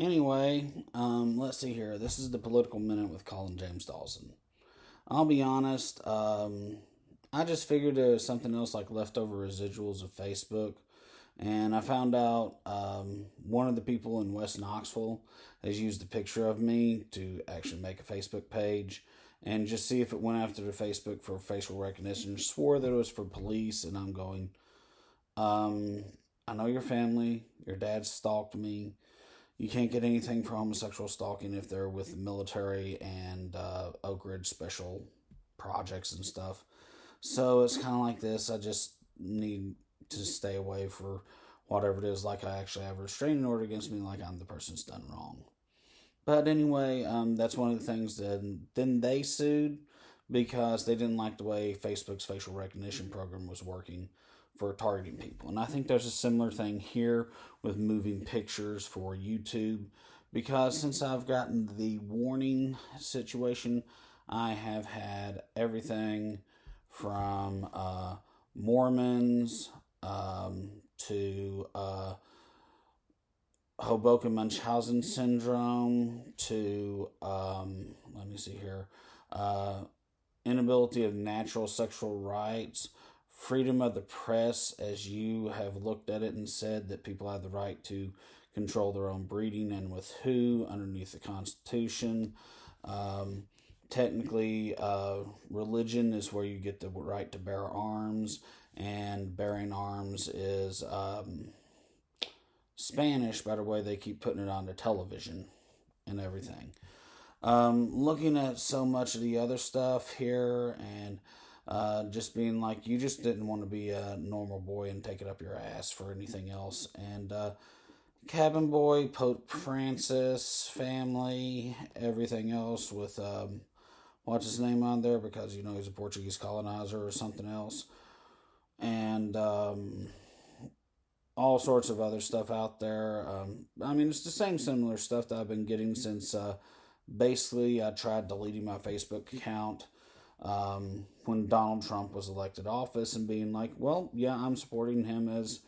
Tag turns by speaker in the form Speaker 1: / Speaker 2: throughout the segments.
Speaker 1: Anyway, let's see here. This is the political minute with Colin James Dawson. I'll be honest. I just figured it was something else like leftover residuals of Facebook, and I found out one of the people in West Knoxville has used a picture of me to actually make a Facebook page and just see if it went after the Facebook for facial recognition. Swore that it was for police, and I'm going. Um, I know your family. Your dad stalked me. You can't get anything for homosexual stalking if they're with the military and Oak Ridge special projects and stuff. So it's kind of like this. I just need to stay away for whatever it is. Like I actually have a restraining order against me, like I'm the person's done wrong. But anyway, that's one of the things that then they sued because they didn't like the way Facebook's facial recognition program was working for targeting people. And I think there's a similar thing here with moving pictures for YouTube because since I've gotten the warning situation, I have had everything from Mormons to Hoboken Munchausen syndrome to, let me see here, inability of natural sexual rights, freedom of the press, as you have looked at it and said that people have the right to control their own breeding and with who underneath the Constitution. Technically, religion is where you get the right to bear arms, and bearing arms is Spanish by the way they keep putting it on the television and everything. Looking at so much of the other stuff here and just being like, you just didn't want to be a normal boy and take it up your ass for anything else. And Cabin Boy, Pope Francis, family, everything else with, what's his name on there because, he's a Portuguese colonizer or something else. And all sorts of other stuff out there. It's the same similar stuff that I've been getting since basically I tried deleting my Facebook account when Donald Trump was elected office and being like, well, yeah, I'm supporting him as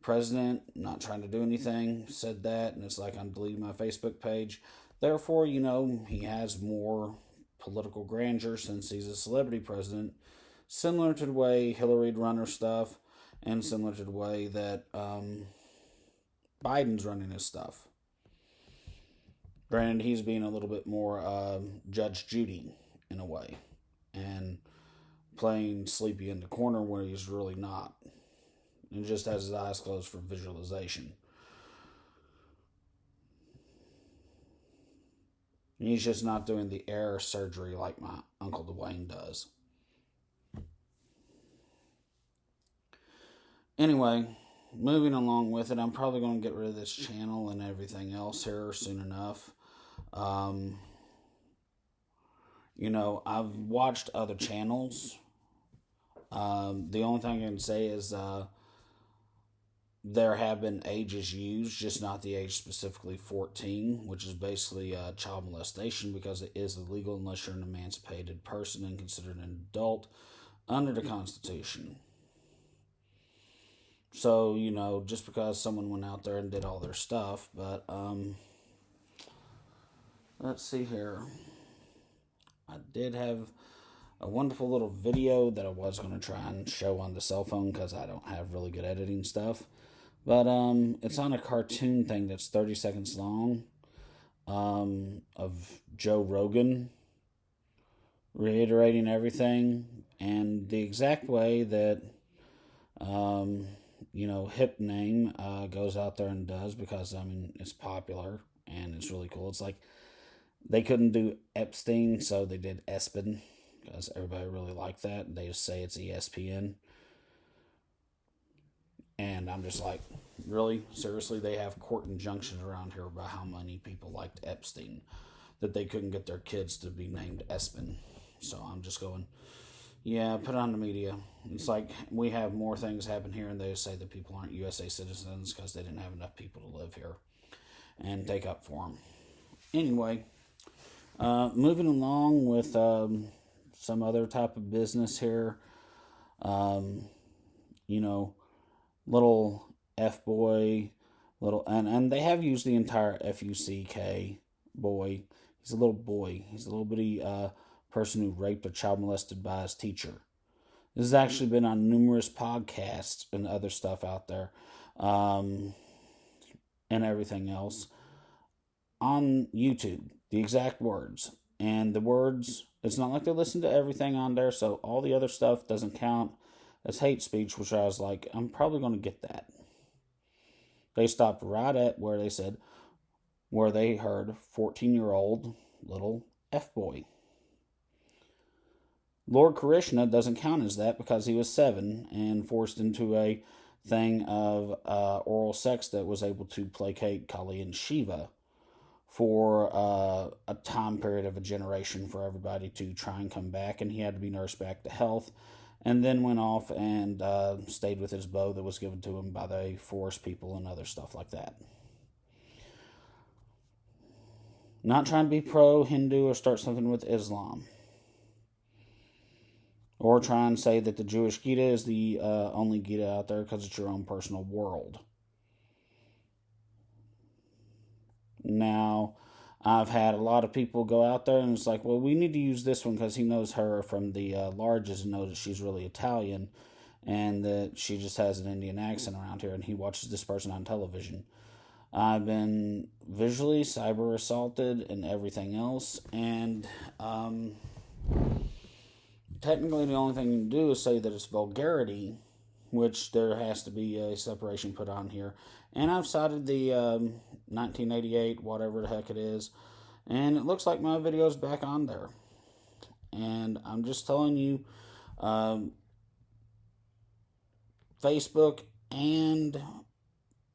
Speaker 1: president, not trying to do anything, said that, and it's like I'm deleting my Facebook page. Therefore, he has more political grandeur since he's a celebrity president, similar to the way Hillary'd run her stuff and similar to the way that Biden's running his stuff. Granted, he's being a little bit more Judge Judy in a way and playing sleepy in the corner where he's really not and just has his eyes closed for visualization. And he's just not doing the air surgery like my Uncle Dwayne does. Anyway, moving along with it, I'm probably going to get rid of this channel and everything else here soon enough. I've watched other channels. The only thing I can say is there have been ages used, just not the age specifically 14, which is basically child molestation because it is illegal unless you're an emancipated person and considered an adult under the Constitution. So, just because someone went out there and did all their stuff, but let's see here. I did have a wonderful little video that I was going to try and show on the cell phone because I don't have really good editing stuff. But it's on a cartoon thing that's 30 seconds long of Joe Rogan reiterating everything and the exact way that, Hip Name goes out there and does because, it's popular and it's really cool. It's like they couldn't do Epstein, so they did Espin because everybody really liked that. They just say it's ESPN. And I'm just like, really? Seriously? They have court injunctions around here about how many people liked Epstein that they couldn't get their kids to be named Espin. So I'm just going, yeah, put it on the media. It's like we have more things happen here and they say that people aren't USA citizens because they didn't have enough people to live here and take up for them. Anyway, moving along with some other type of business here. Little F-boy Little and they have used the entire FUCK boy. He's a little boy. He's a little bitty person who raped or child molested by his teacher. This has actually been on numerous podcasts and other stuff out there, and everything else on YouTube. The exact words. And the words, it's not like they listen to everything on there, so all the other stuff doesn't count as hate speech, which I was like, I'm probably going to get that. They stopped right at where they said, where they heard 14-year-old little F-boy. Lord Krishna doesn't count as that because he was 7 and forced into a thing of oral sex that was able to placate Kali and Shiva for a time period of a generation for everybody to try and come back, and he had to be nursed back to health, and then went off and stayed with his bow that was given to him by the forest people and other stuff like that. Not trying to be pro-Hindu or start something with Islam. Or try and say that the Jewish Gita is the only Gita out there because it's your own personal world. Now, I've had a lot of people go out there and it's like, well, we need to use this one because he knows her from the Larges and knows that she's really Italian and that she just has an Indian accent around here, and he watches this person on television. I've been visually cyber assaulted and everything else, and technically the only thing you can do is say that it's vulgarity, which there has to be a separation put on here. And I've cited the 1988, whatever the heck it is, and it looks like my video's back on there. And I'm just telling you, Facebook and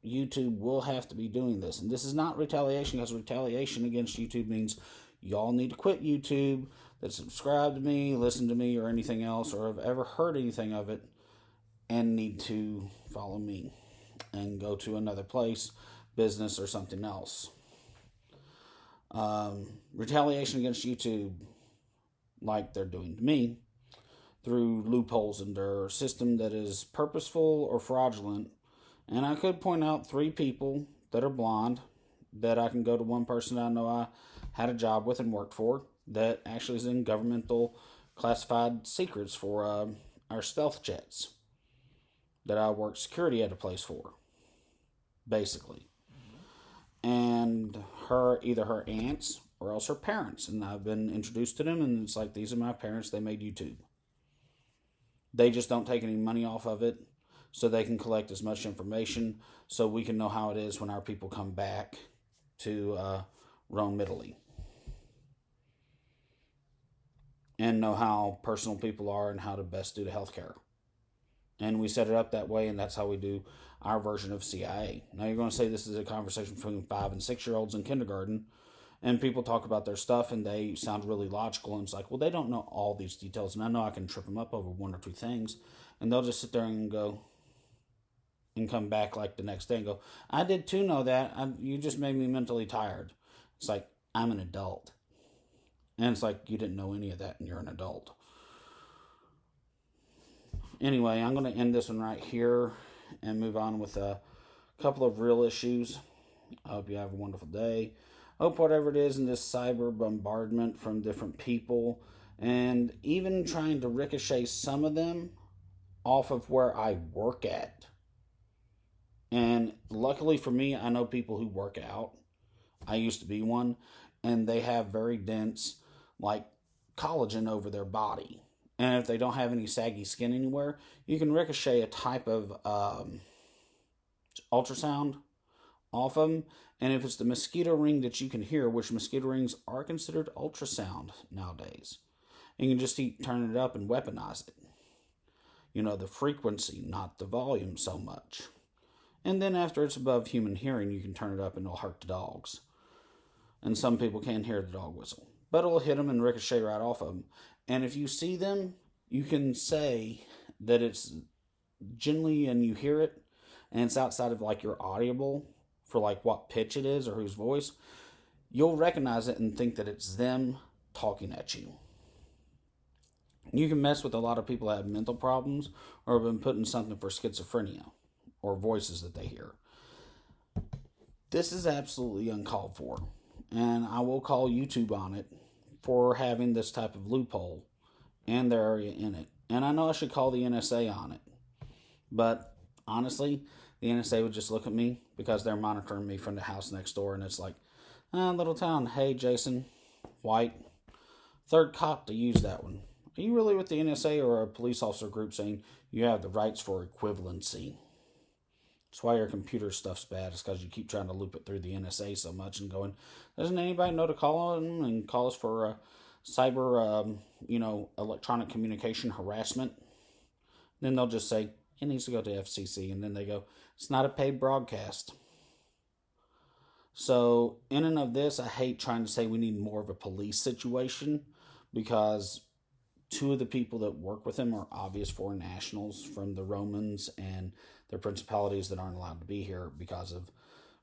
Speaker 1: YouTube will have to be doing this. And this is not retaliation, because retaliation against YouTube means y'all need to quit YouTube, that subscribe to me, listen to me, or anything else, or have ever heard anything of it, and need to follow me and go to another place, business, or something else. Retaliation against YouTube, like they're doing to me, through loopholes in their system that is purposeful or fraudulent. And I could point out 3 people that are blonde that I can go to one person I know I had a job with and worked for that actually is in governmental classified secrets for our stealth jets that I worked security at a place for, basically. And either her aunts or else her parents. And I've been introduced to them, and it's like, these are my parents, they made YouTube. They just don't take any money off of it, so they can collect as much information so we can know how it is when our people come back to Rome, Italy. And know how personal people are and how to best do the healthcare. And we set it up that way, and that's how we do our version of CIA. Now you're going to say this is a conversation between 5 and 6-year-olds in kindergarten, and people talk about their stuff and they sound really logical, and it's like, well, they don't know all these details, and I know I can trip them up over 1 or 2 things, and they'll just sit there and go and come back like the next day and go, I did too know that, you just made me mentally tired. It's like, I'm an adult. And it's like, you didn't know any of that and you're an adult. Anyway, I'm going to end this one right here and move on with a couple of real issues. I hope you have a wonderful day. Hope whatever it is in this cyber bombardment from different people, and even trying to ricochet some of them off of where I work at. And luckily for me, I know people who work out. I used to be one, and they have very dense, like, collagen over their body. And if they don't have any saggy skin anywhere, you can ricochet a type of ultrasound off of them. And if it's the mosquito ring that you can hear, which mosquito rings are considered ultrasound nowadays, you can just turn it up and weaponize it. You know, the frequency, not the volume so much. And then after it's above human hearing, you can turn it up and it'll hurt the dogs. And some people can't hear the dog whistle. But it'll hit them and ricochet right off of them. And if you see them, you can say that it's gently and you hear it, and it's outside of like your audible for like what pitch it is or whose voice. You'll recognize it and think that it's them talking at you. You can mess with a lot of people that have mental problems or have been put in something for schizophrenia or voices that they hear. This is absolutely uncalled for. And I will call YouTube on it for having this type of loophole and their area in it. And I know I should call the NSA on it. But honestly, the NSA would just look at me because they're monitoring me from the house next door. And it's like, little town, hey, Jason, white, third cop to use that one. Are you really with the NSA or a police officer group saying you have the rights for equivalency? That's why your computer stuff's bad. It's because you keep trying to loop it through the NSA so much and going, doesn't anybody know to call them and call us for cyber, electronic communication harassment? Then they'll just say, it needs to go to FCC. And then they go, it's not a paid broadcast. So in and of this, I hate trying to say we need more of a police situation because two of the people that work with him are obvious foreign nationals from the Romans and their principalities that aren't allowed to be here because of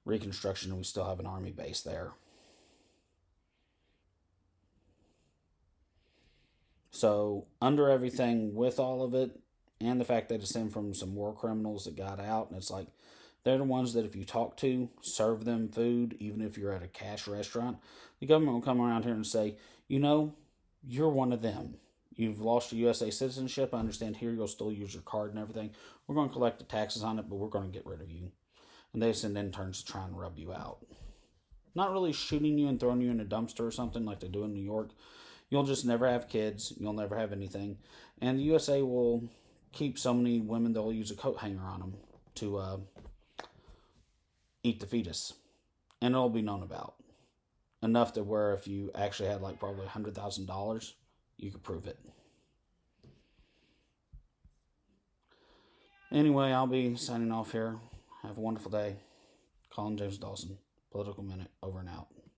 Speaker 1: Reconstruction, and we still have an army base there. So under everything, with all of it, and the fact that it's in from some war criminals that got out, and it's like, they're the ones that if you talk to, serve them food, even if you're at a cash restaurant, the government will come around here and say, you're one of them. You've lost your USA citizenship. I understand here you'll still use your card and everything. We're going to collect the taxes on it, but we're going to get rid of you. And they send interns to try and rub you out. Not really shooting you and throwing you in a dumpster or something like they do in New York. You'll just never have kids. You'll never have anything. And the USA will keep so many women they'll use a coat hanger on them to eat the fetus. And it'll be known about. Enough to where if you actually had like probably $100,000, you could prove it. Anyway, I'll be signing off here. Have a wonderful day. Colin James Dawson, Political Minute, over and out.